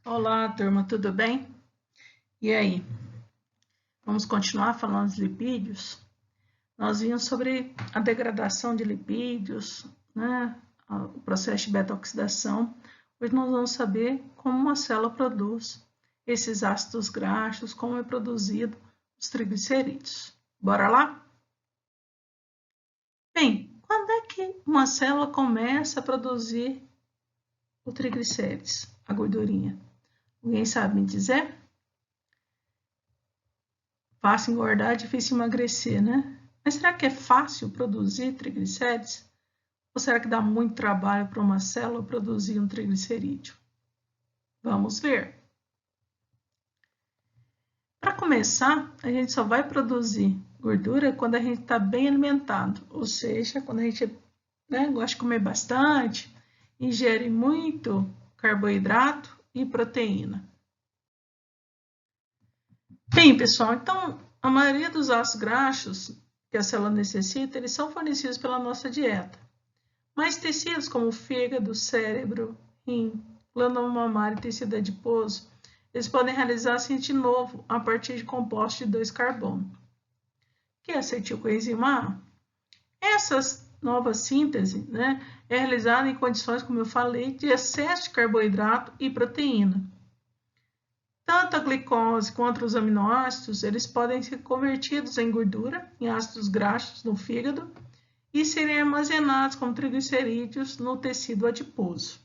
Olá, turma, tudo bem? E aí? Vamos continuar falando dos lipídios? Nós vimos sobre a degradação de lipídios, né? O processo de beta-oxidação. Hoje nós vamos saber como uma célula produz esses ácidos graxos, como é produzido os triglicerídeos. Bora lá? Bem, quando é que uma célula começa a produzir o triglicérides, a gordurinha? Alguém sabe me dizer? Fácil engordar, difícil emagrecer, né? Mas será que é fácil produzir triglicérides? Ou será que dá muito trabalho para uma célula produzir um triglicerídeo? Vamos ver. Para começar, a gente só vai produzir gordura quando a gente está bem alimentado, ou seja, quando a gente gosta de comer bastante, ingere muito carboidrato e proteína. Bem, pessoal, então a maioria dos ácidos graxos que a célula necessita, eles são fornecidos pela nossa dieta. Mas tecidos como o fígado, cérebro, rim, glândula mamária e tecido adiposo, eles podem realizar síntese de novo a partir de compostos de 2 carbono, que é acetilcoenzima A. Essa nova síntese é realizada em condições, como eu falei, de excesso de carboidrato e proteína. Tanto a glicose quanto os aminoácidos, eles podem ser convertidos em gordura, em ácidos graxos no fígado, e serem armazenados como triglicerídeos no tecido adiposo.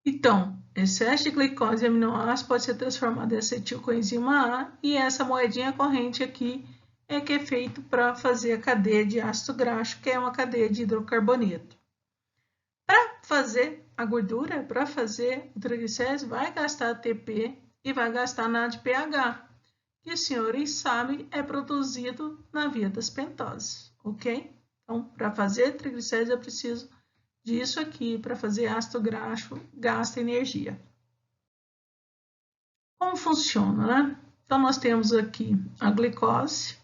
Então, excesso de glicose e aminoácidos pode ser transformado em acetilcoenzima A, e essa moedinha corrente aqui é que é feito para fazer a cadeia de ácido graxo, que é uma cadeia de hidrocarboneto. Para fazer a gordura, para fazer o triglicérides, vai gastar ATP e vai gastar NADPH, que os senhores sabem é produzido na via das pentoses, ok? Então, para fazer triglicérides, eu preciso disso aqui. Para fazer ácido graxo, gasta energia. Como funciona, né? Então, nós temos aqui a glicose.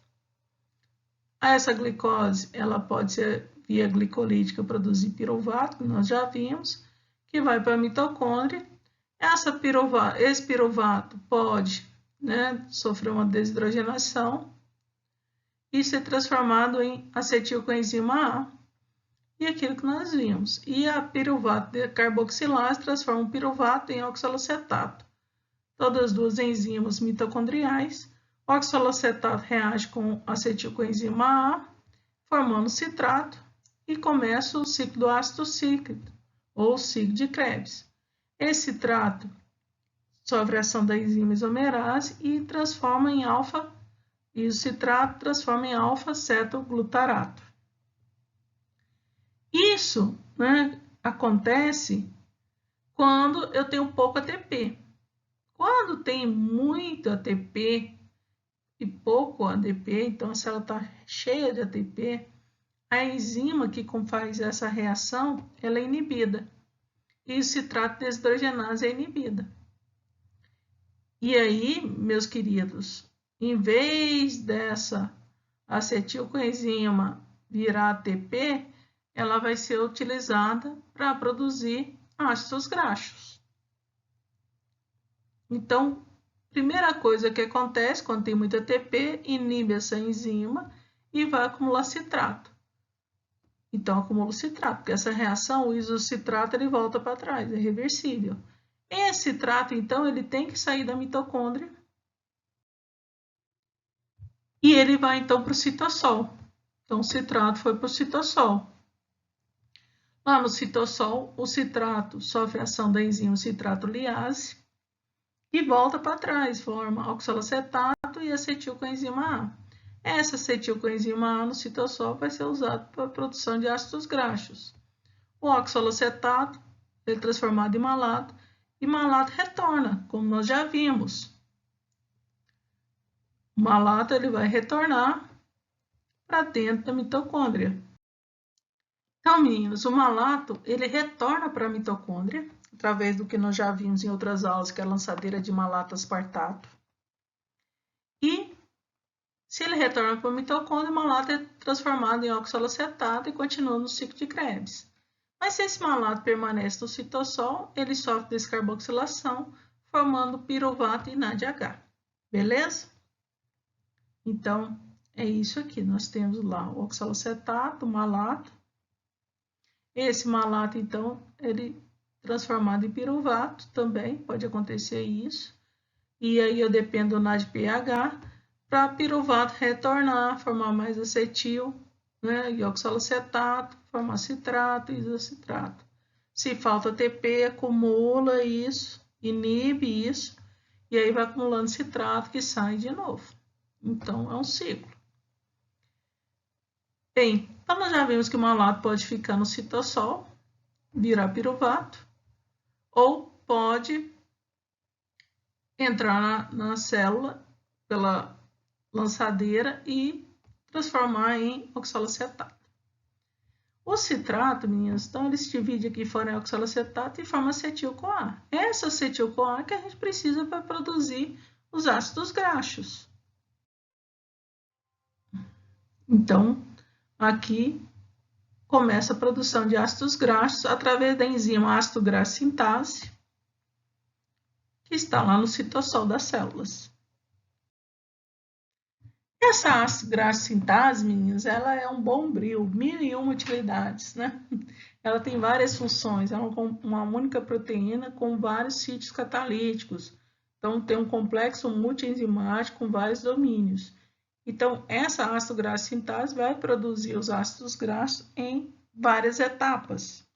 Essa glicose, ela pode ser via glicolítica produzir piruvato, que nós já vimos, que vai para a mitocôndria. Esse piruvato pode sofrer uma desidrogenação e ser transformado em acetilcoenzima A, e aquilo que nós vimos. E a piruvato de carboxilase transforma o piruvato em oxalocetato. Todas as duas enzimas mitocondriais. O oxalocetato reage com acetilcoenzima A, formando citrato, e começa o ciclo do ácido cíclico, ou ciclo de Krebs. Esse citrato sofre a ação da enzima isomerase e transforma em alfa, e o citrato transforma em alfa-cetoglutarato. Isso acontece quando eu tenho pouco ATP. Quando tem muito ATP e pouco ADP, então a célula está cheia de ATP, a enzima que faz essa reação, ela é inibida. E o citrato desidrogenase é inibida. E aí, meus queridos, em vez dessa acetilcoenzima virar ATP, ela vai ser utilizada para produzir ácidos graxos. Então, primeira coisa que acontece quando tem muito ATP, inibe essa enzima e vai acumular citrato. Então, acumula o citrato, porque essa reação, o isocitrato, ele volta para trás, é reversível. Esse citrato, então, ele tem que sair da mitocôndria e ele vai, então, para o citossol. Então, o citrato foi para o citossol. Lá no citossol, o citrato sofre a ação da enzima citrato liase e volta para trás, forma oxalocetato e acetilcoenzima A. Essa acetilcoenzima A no citossol vai ser usada para a produção de ácidos graxos. O oxalocetato é transformado em malato e malato retorna, como nós já vimos. O malato ele vai retornar para dentro da mitocôndria. Então, meninos, o malato ele retorna para a mitocôndria através do que nós já vimos em outras aulas, que é a lançadeira de malato aspartato. E se ele retorna para a mitocôndria, o malato é transformado em oxalocetato e continua no ciclo de Krebs. Mas se esse malato permanece no citossol, ele sofre descarboxilação, formando piruvato e NADH. Beleza? Então, é isso aqui. Nós temos lá o oxalacetato, o malato. Esse malato, então, ele transformado em piruvato também, pode acontecer isso. E aí eu dependo do NADPH para piruvato retornar, formar mais acetil, né, e oxalacetato, formar citrato e isocitrato. Se falta TP, acumula isso, inibe isso, e aí vai acumulando citrato que sai de novo. Então, é um ciclo. Bem, então nós já vimos que o malato pode ficar no citossol, virar piruvato, ou pode entrar na célula pela lançadeira e transformar em oxalacetato. O citrato, meninas, então eles dividem aqui fora em oxalacetato e forma acetil-CoA. Essa acetil-CoA que a gente precisa para produzir os ácidos graxos. Então, aqui começa a produção de ácidos graxos através da enzima ácido graxo sintase, que está lá no citossol das células. Essa ácido graxo sintase, meninas, ela é um bombril, 1001 utilidades, né? Ela tem várias funções, é uma única proteína com vários sítios catalíticos. Então, tem um complexo multienzimático com vários domínios. Então, essa ácido graxo sintase vai produzir os ácidos graxos em várias etapas.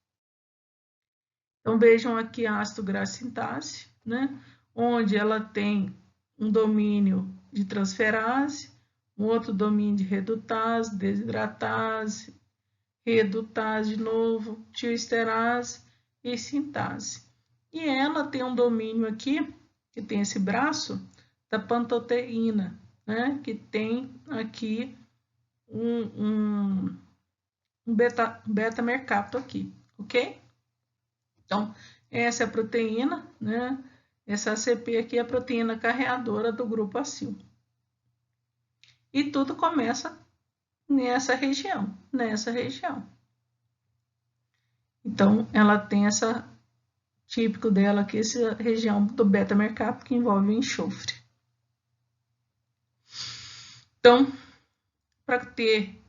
Então, vejam aqui a ácido graxo sintase, né? Onde ela tem um domínio de transferase, um outro domínio de redutase, desidratase, redutase de novo, tioesterase e sintase. E ela tem um domínio aqui, que tem esse braço, da pantoteína, né? Que tem aqui um beta-mercapto aqui, ok? Então, essa é a proteína, né? Essa ACP aqui é a proteína carreadora do grupo acil. E tudo começa nessa região. Então, ela tem essa típico dela aqui, essa região do beta-mercapto que envolve o enxofre. Então, para ter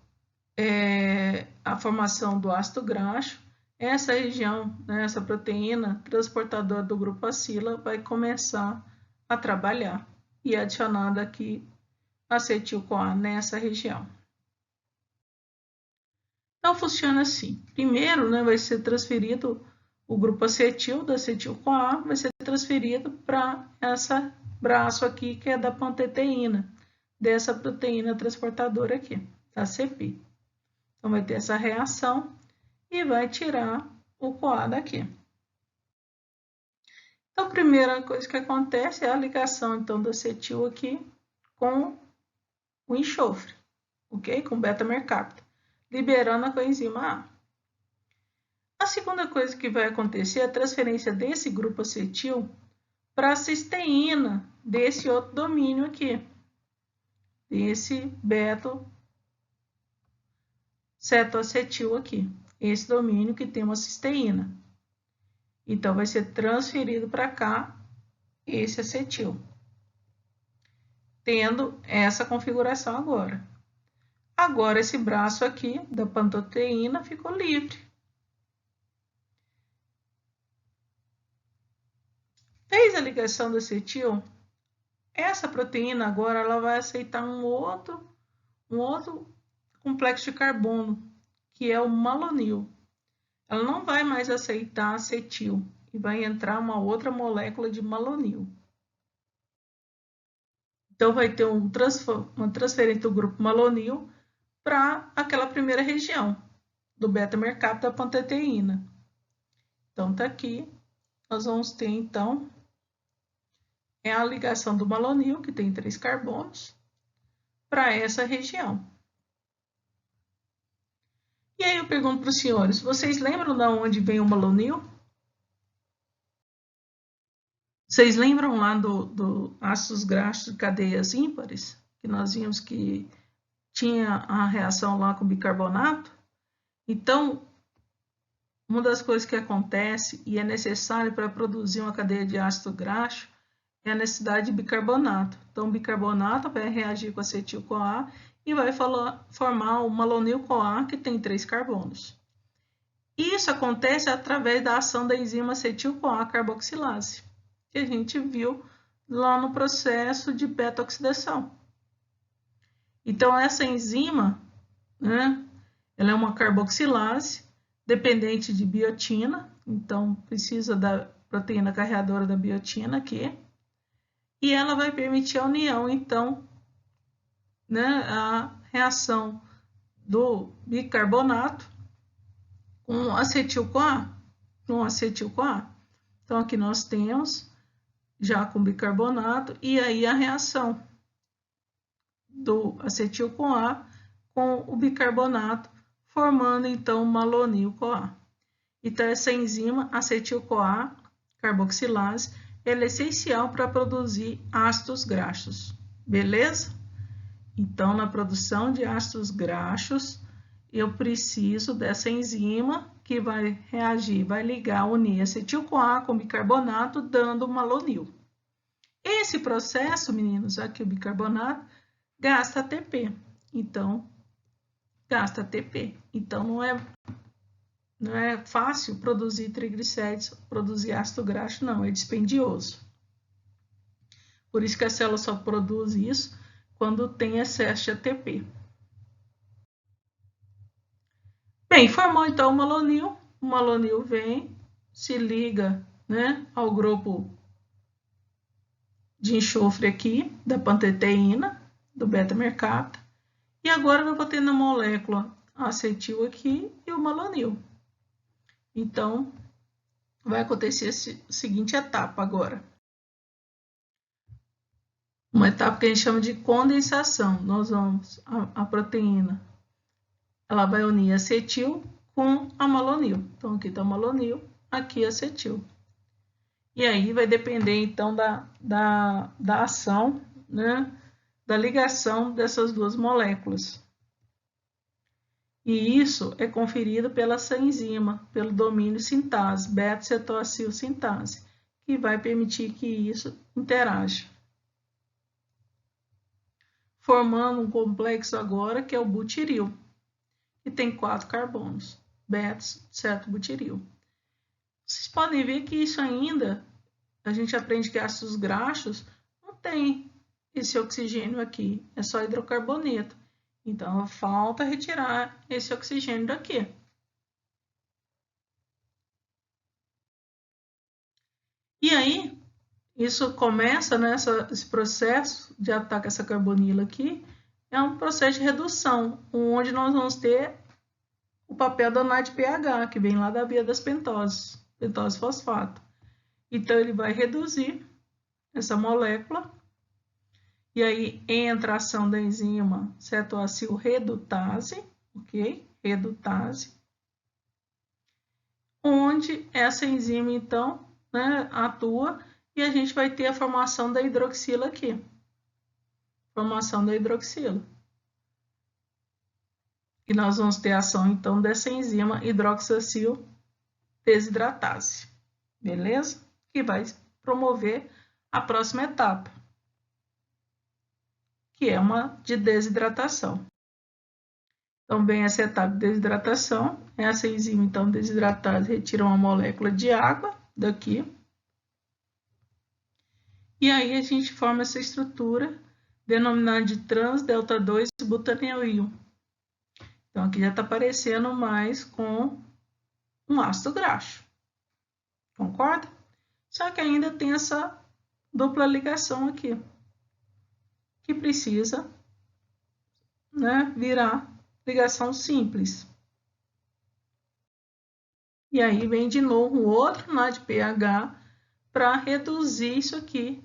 a formação do ácido graxo, essa região, né, essa proteína transportadora do grupo acila vai começar a trabalhar e adicionada aqui acetil-CoA nessa região. Então, funciona assim. Primeiro, né, vai ser transferido o grupo acetil, da acetil-CoA, vai ser transferido para esse braço aqui, que é da pantoteína, dessa proteína transportadora aqui, da ACP. Então, vai ter essa reação e vai tirar o CoA daqui. Então, a primeira coisa que acontece é a ligação, então, do acetil aqui com o enxofre, ok? Com beta-mercapto, liberando a coenzima A. A segunda coisa que vai acontecer é a transferência desse grupo acetil para a cisteína desse outro domínio aqui, desse beta-cetoacetil aqui, esse domínio que tem uma cisteína. Então, vai ser transferido para cá esse acetil, tendo essa configuração agora. Agora, esse braço aqui da pantoteína ficou livre. Fez a ligação do acetil, essa proteína agora ela vai aceitar um outro complexo de carbono, que é o malonil. Ela não vai mais aceitar acetil e vai entrar uma outra molécula de malonil. Então, vai ter uma transferência do grupo malonil para aquela primeira região do beta-mercapto da pantoteína. Então, tá aqui. Nós vamos ter, então, a ligação do malonil, que tem 3 carbonos, para essa região. E aí eu pergunto para os senhores, vocês lembram de onde vem o malonil? Vocês lembram lá do ácidos graxos de cadeias ímpares? Que nós vimos que tinha a reação lá com bicarbonato? Então, uma das coisas que acontece e é necessário para produzir uma cadeia de ácido graxo é a necessidade de bicarbonato. Então, o bicarbonato vai reagir com acetil-CoA e vai formar o malonil-CoA, que tem 3 carbonos. Isso acontece através da ação da enzima acetil-CoA carboxilase, que a gente viu lá no processo de beta-oxidação. Então, essa enzima, né, ela é uma carboxilase dependente de biotina, então precisa da proteína carreadora da biotina aqui, e ela vai permitir a união, então, né, a reação do bicarbonato com acetil-CoA. Então, aqui nós temos já com bicarbonato, e aí a reação do acetil-CoA com o bicarbonato, formando então o malonil-CoA. Então, essa enzima acetil-CoA carboxilase, ela é essencial para produzir ácidos graxos, beleza? Então, na produção de ácidos graxos, eu preciso dessa enzima que vai reagir, vai ligar, unir acetil-CoA com bicarbonato, dando malonil. Esse processo, meninos, aqui o bicarbonato, gasta ATP. Então, gasta ATP. Então, não é fácil produzir triglicéridos, produzir ácido graxo, não, é dispendioso. Por isso que a célula só produz isso quando tem excesso de ATP. Bem, formou então o malonil vem, se liga, né, ao grupo de enxofre aqui, da panteteína, do beta-mercapta, e agora eu vou ter na molécula acetil aqui e o malonil. Então, vai acontecer a seguinte etapa agora. Uma etapa que a gente chama de condensação. Nós vamos, a proteína, ela vai unir acetil com a malonil. Então, aqui está o malonil, aqui acetil. E aí vai depender, então, da ação, né, da ligação dessas duas moléculas. E isso é conferido pela essa enzima, pelo domínio sintase, beta-cetoacil sintase, que vai permitir que isso interaja. Formando um complexo agora que é o butiril, que tem 4 carbonos, beta-cetobutiril. Vocês podem ver que isso ainda, a gente aprende que ácidos graxos não tem esse oxigênio aqui, é só hidrocarboneto. Então, falta retirar esse oxigênio daqui. E aí, isso começa, né, esse processo de ataque a essa carbonila aqui, é um processo de redução, onde nós vamos ter o papel da NADPH, que vem lá da via das pentoses, pentose fosfato. Então, ele vai reduzir essa molécula, e aí entra a ação da enzima cetoacil redutase, ok? Redutase, onde essa enzima, então, né, atua e a gente vai ter a formação da hidroxila aqui. Formação da hidroxila. E nós vamos ter a ação, então, dessa enzima hidroxacil desidratase. Beleza? Que vai promover a próxima etapa, que é uma de desidratação. Então, vem essa etapa de desidratação. Essa enzima, então, desidratase, retira uma molécula de água daqui. E aí, a gente forma essa estrutura denominada de trans-delta-2-butaneil. Então, aqui já está aparecendo mais com um ácido graxo. Concorda? Só que ainda tem essa dupla ligação aqui, que precisa, né, virar ligação simples. E aí vem de novo o outro NADPH para reduzir isso aqui.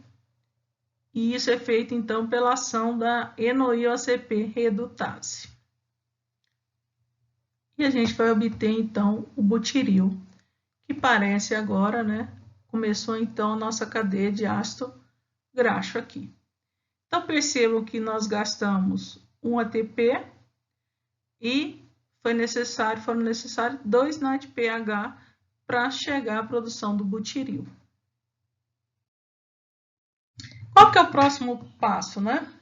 E isso é feito, então, pela ação da eno-IOCP redutase. E a gente vai obter, então, o butiril, que parece agora, né? Começou, então, a nossa cadeia de ácido graxo aqui. Então, percebam que nós gastamos um ATP e foram necessários 2 NADPH para chegar à produção do butiril. Qual que é o próximo passo, né?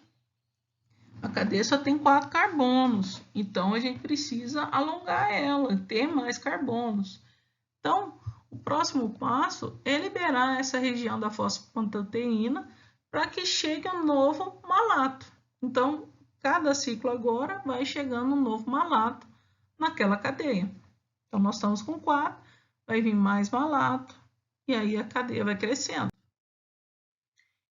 A cadeia só tem 4 carbonos, então a gente precisa alongar ela, ter mais carbonos. Então, o próximo passo é liberar essa região da fosfopantoteína para que chegue um novo malato. Então, cada ciclo agora vai chegando um novo malato naquela cadeia. Então, nós estamos com 4, vai vir mais malato, e aí a cadeia vai crescendo.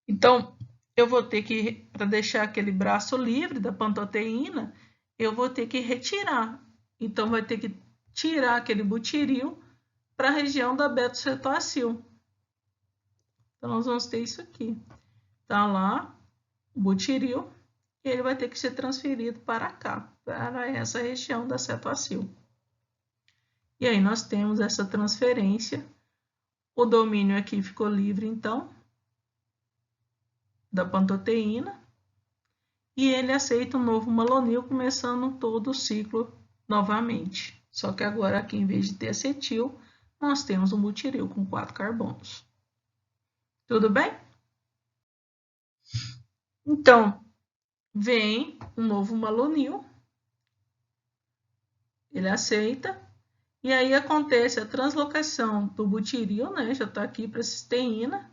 Então, eu vou ter que, para deixar aquele braço livre da pantoteína, eu vou ter que retirar. Então, vai ter que tirar aquele butiril para a região da beta-cetoacil. Então, nós vamos ter isso aqui. Tá lá o butiril, e ele vai ter que ser transferido para cá, para essa região da cetoacil. E aí, nós temos essa transferência. O domínio aqui ficou livre, então, da pantoteína, e ele aceita um novo malonil, começando todo o ciclo novamente. Só que agora aqui, em vez de ter acetil, nós temos um butiril com 4 carbonos. Tudo bem? Então, vem um novo malonil, ele aceita, e aí acontece a translocação do butiril, né? Já está aqui para a cisteína,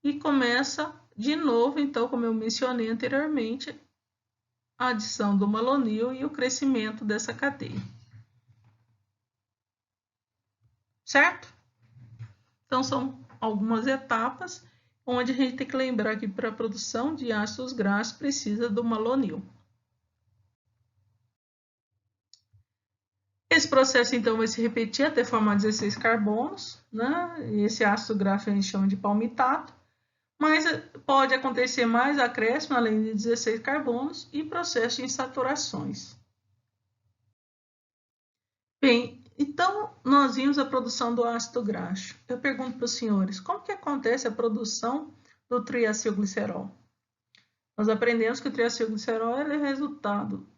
e começa de novo, então, como eu mencionei anteriormente, a adição do malonil e o crescimento dessa cadeia. Certo? Então, são algumas etapas onde a gente tem que lembrar que para a produção de ácidos graxos precisa do malonil. Esse processo, então, vai se repetir até formar 16 carbonos, né? Esse ácido graxo a gente chama de palmitato. Mas pode acontecer mais acréscimo, além de 16 carbonos, e processo de insaturações. Bem, então nós vimos a produção do ácido graxo. Eu pergunto para os senhores, como que acontece a produção do triacilglicerol? Nós aprendemos que o triacilglicerol é resultado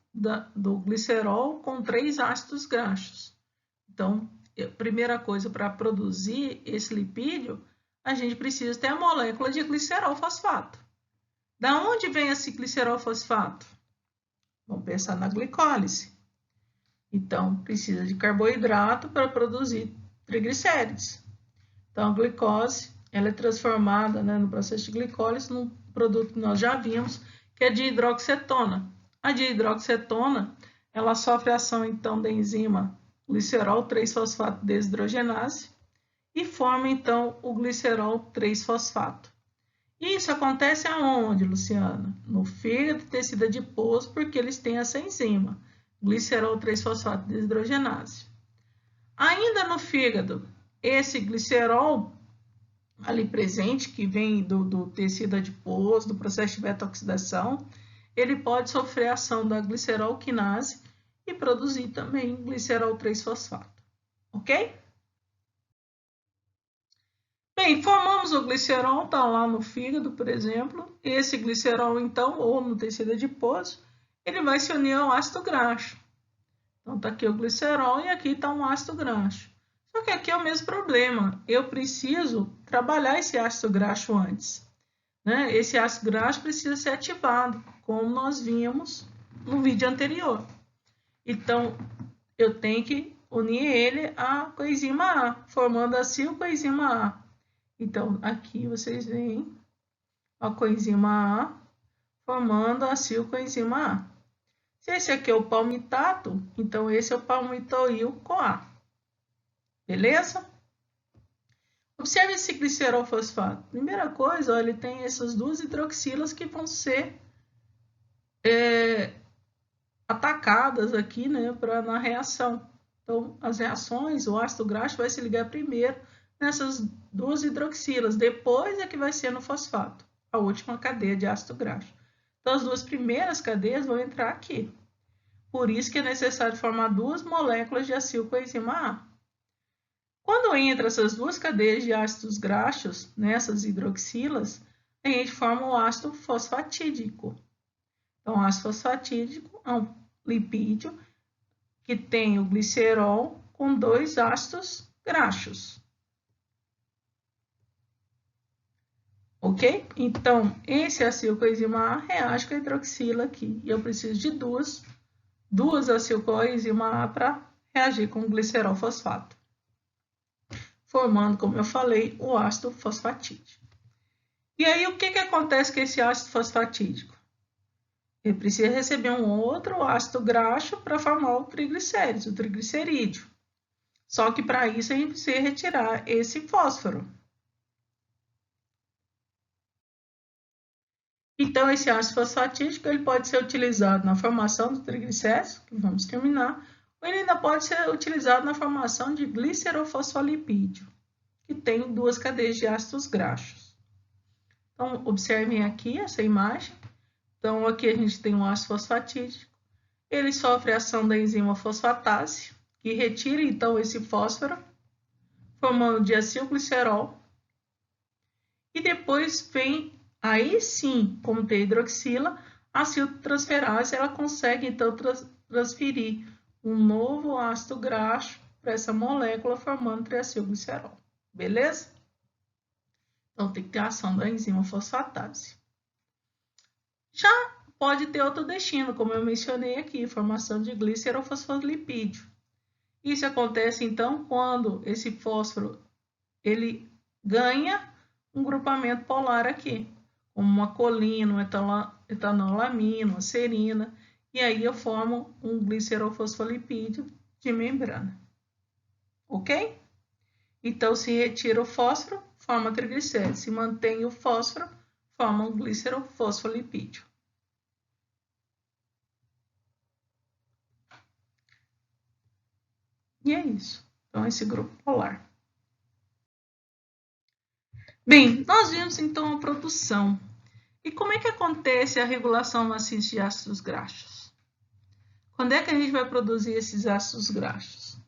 do glicerol com 3 ácidos graxos. Então, a primeira coisa para produzir esse lipídio, a gente precisa ter a molécula de glicerol fosfato. Da onde vem esse glicerol fosfato? Vamos pensar na glicólise. Então, precisa de carboidrato para produzir triglicérides. Então, a glicose ela é transformada, né, no processo de glicólise num produto que nós já vimos, que é dihidroxetona. A dihidroxetona ela sofre a ação, então, da enzima glicerol 3-fosfato desidrogenase, e forma, então, o glicerol 3-fosfato. Isso acontece aonde, Luciana? No fígado e tecido adiposo, porque eles têm essa enzima, glicerol 3-fosfato desidrogenase. Ainda no fígado, esse glicerol ali presente, que vem do tecido adiposo, do processo de beta-oxidação, ele pode sofrer a ação da glicerol-quinase e produzir também glicerol 3-fosfato. Ok? Bem, formamos o glicerol, está lá no fígado, por exemplo. Esse glicerol, então, ou no tecido adiposo, ele vai se unir ao ácido graxo. Então, está aqui o glicerol e aqui está um ácido graxo. Só que aqui é o mesmo problema. Eu preciso trabalhar esse ácido graxo antes, né? Esse ácido graxo precisa ser ativado, como nós vimos no vídeo anterior. Então, eu tenho que unir ele à coenzima A, formando assim o coenzima A. Então, aqui vocês veem a coenzima A formando a coenzima A. Se esse aqui é o palmitato, então esse é o palmitoil-CoA. Beleza? Observe esse glicerol fosfato. Primeira coisa, ó, ele tem essas 2 hidroxilas que vão ser atacadas aqui, né, na reação. Então, as reações, o ácido graxo vai se ligar primeiro nessas 2 hidroxilas, depois é que vai ser no fosfato, a última cadeia de ácido graxo. Então, as 2 primeiras cadeias vão entrar aqui. Por isso que é necessário formar 2 moléculas de acilcoenzima A. Quando entra essas 2 cadeias de ácidos graxos nessas hidroxilas, a gente forma o ácido fosfatídico. Então, o ácido fosfatídico é um lipídio que tem o glicerol com 2 ácidos graxos. Ok? Então, esse acilcoenzima A reage com a hidroxila aqui. E eu preciso de duas acilcoenzima A para reagir com o glicerol fosfato, formando, como eu falei, o ácido fosfatídico. E aí, o que acontece com esse ácido fosfatídico? Ele precisa receber um outro ácido graxo para formar o triglicérides, o triglicerídeo. Só que para isso a gente precisa retirar esse fósforo. Então, esse ácido fosfatídico ele pode ser utilizado na formação do triglicérides, que vamos terminar, ou ele ainda pode ser utilizado na formação de glicerofosfolipídio, que tem 2 cadeias de ácidos graxos. Então, observem aqui essa imagem. Então, aqui a gente tem um ácido fosfatídico. Ele sofre a ação da enzima fosfatase, que retira, então, esse fósforo, formando diacilglicerol. E depois vem, aí sim, como tem hidroxila, a aciltransferase, ela consegue, então, transferir um novo ácido graxo para essa molécula, formando triacilglicerol. Beleza? Então, tem que ter a ação da enzima fosfatase. Já pode ter outro destino, como eu mencionei aqui, formação de glicerofosfolipídio. Isso acontece, então, quando esse fósforo ele ganha um grupamento polar aqui, como uma colina, um etanolamina, uma serina, e aí eu formo um glicerofosfolipídio de membrana. Ok? Então, se retira o fósforo, forma triglicérides. Se mantém o fósforo, forma um glicerofosfolipídio. E é isso. Então, esse grupo polar. Bem, nós vimos então a produção. E como é que acontece a regulação maciça de ácidos graxos? Quando é que a gente vai produzir esses ácidos graxos?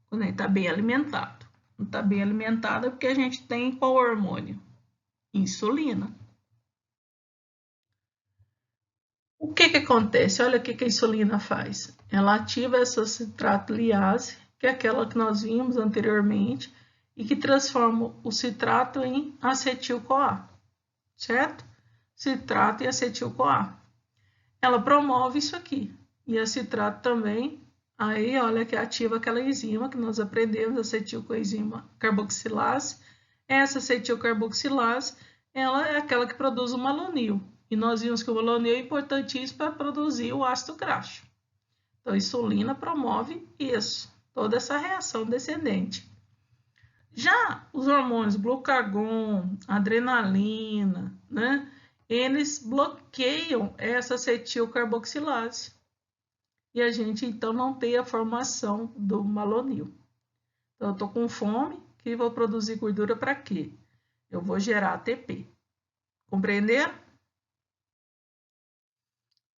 Quando a gente está bem alimentado. Não está bem alimentado é porque a gente tem qual hormônio? Insulina. O que acontece? Olha o que a insulina faz. Ela ativa essa citrato liase, que é aquela que nós vimos anteriormente, e que transforma o citrato em acetil-CoA, certo? Citrato e acetil-CoA. Ela promove isso aqui. E a citrato também, aí olha que ativa aquela enzima que nós aprendemos, acetilcoenzima carboxilase. Essa acetilcarboxilase, ela é aquela que produz o malonil. E nós vimos que o malonil é importantíssimo para produzir o ácido graxo. Então, a insulina promove isso, toda essa reação descendente. Já os hormônios glucagon, adrenalina, né? Eles bloqueiam essa acetilcarboxilase. E a gente, então, não tem a formação do malonil. Então, eu estou com fome, que vou produzir gordura para quê? Eu vou gerar ATP. Compreenderam?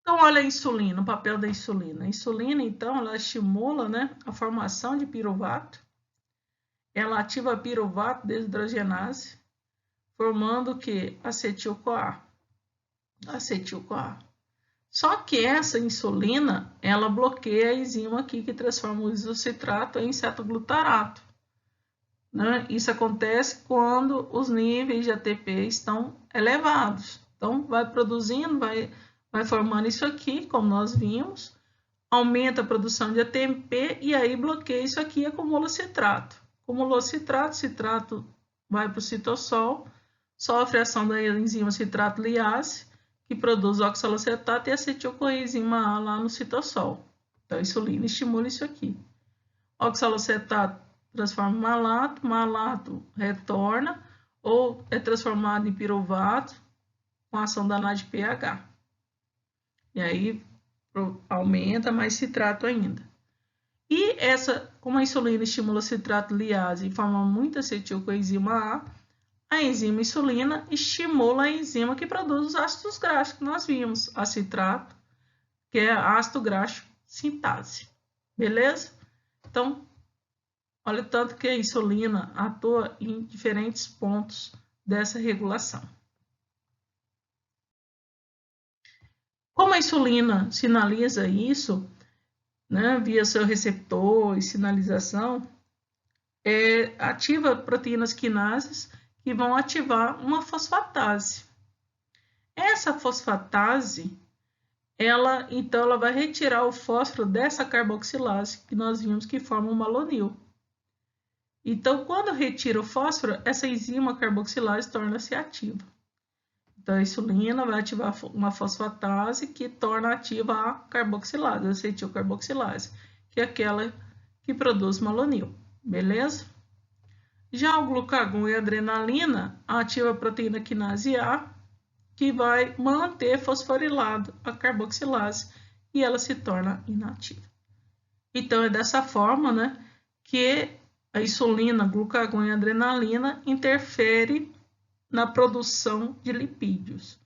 Então, olha a insulina, o papel da insulina. A insulina, então, ela estimula, né, a formação de piruvato. Ela ativa a piruvato desidrogenase, formando o que? Acetil-CoA. Acetil-CoA. Só que essa insulina, ela bloqueia a enzima aqui que transforma o isocitrato em cetoglutarato. Né? Isso acontece quando os níveis de ATP estão elevados. Então, vai produzindo, vai formando isso aqui, como nós vimos, aumenta a produção de ATP e aí bloqueia isso aqui e acumula citrato. Acumulou citrato, citrato vai para o citossol, sofre a ação da enzima citrato liase, que produz oxalocetato e acetilcoenzima A lá no citossol. Então, a insulina estimula isso aqui. Oxalocetato transforma em malato, malato retorna ou é transformado em piruvato com a ação da NADPH. E aí aumenta mais citrato ainda. E como a insulina estimula citrato liase e forma muita acetilcoenzima A enzima insulina estimula a enzima que produz os ácidos graxos que nós vimos, a citrato, que é ácido graxo sintase. Beleza? Então, olha o tanto que a insulina atua em diferentes pontos dessa regulação. Como a insulina sinaliza isso, né, via seu receptor e sinalização, ativa proteínas quinases que vão ativar uma fosfatase. Essa fosfatase, então ela vai retirar o fósforo dessa carboxilase que nós vimos que forma o malonil. Então, quando retira o fósforo, essa enzima carboxilase torna-se ativa. Então, a insulina vai ativar uma fosfatase que torna ativa a carboxilase, a acetilcarboxilase, que é aquela que produz malonil, beleza? Já o glucagon e a adrenalina ativa a proteína quinase A, que vai manter fosforilado a carboxilase e ela se torna inativa. Então, é dessa forma, né, que a insulina, glucagon e adrenalina interfere na produção de lipídios.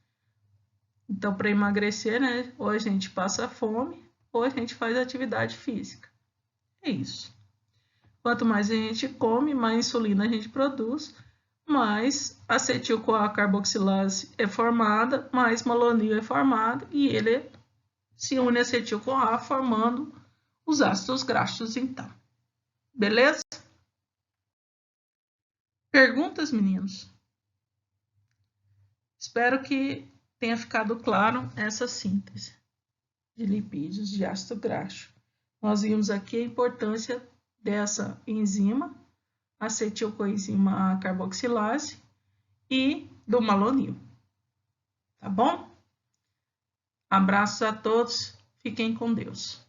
Então, para emagrecer, né, ou a gente passa fome, ou a gente faz atividade física. É isso. Quanto mais a gente come, mais insulina a gente produz, mais acetil-CoA carboxilase é formada, mais malonil é formado, e ele se une a acetil-CoA formando os ácidos graxos, então. Beleza? Perguntas, meninos? Espero que tenha ficado claro essa síntese de lipídios de ácido graxo. Nós vimos aqui a importância dessa enzima, acetilcoenzima carboxilase, e do malonil. Tá bom? Abraços a todos, fiquem com Deus.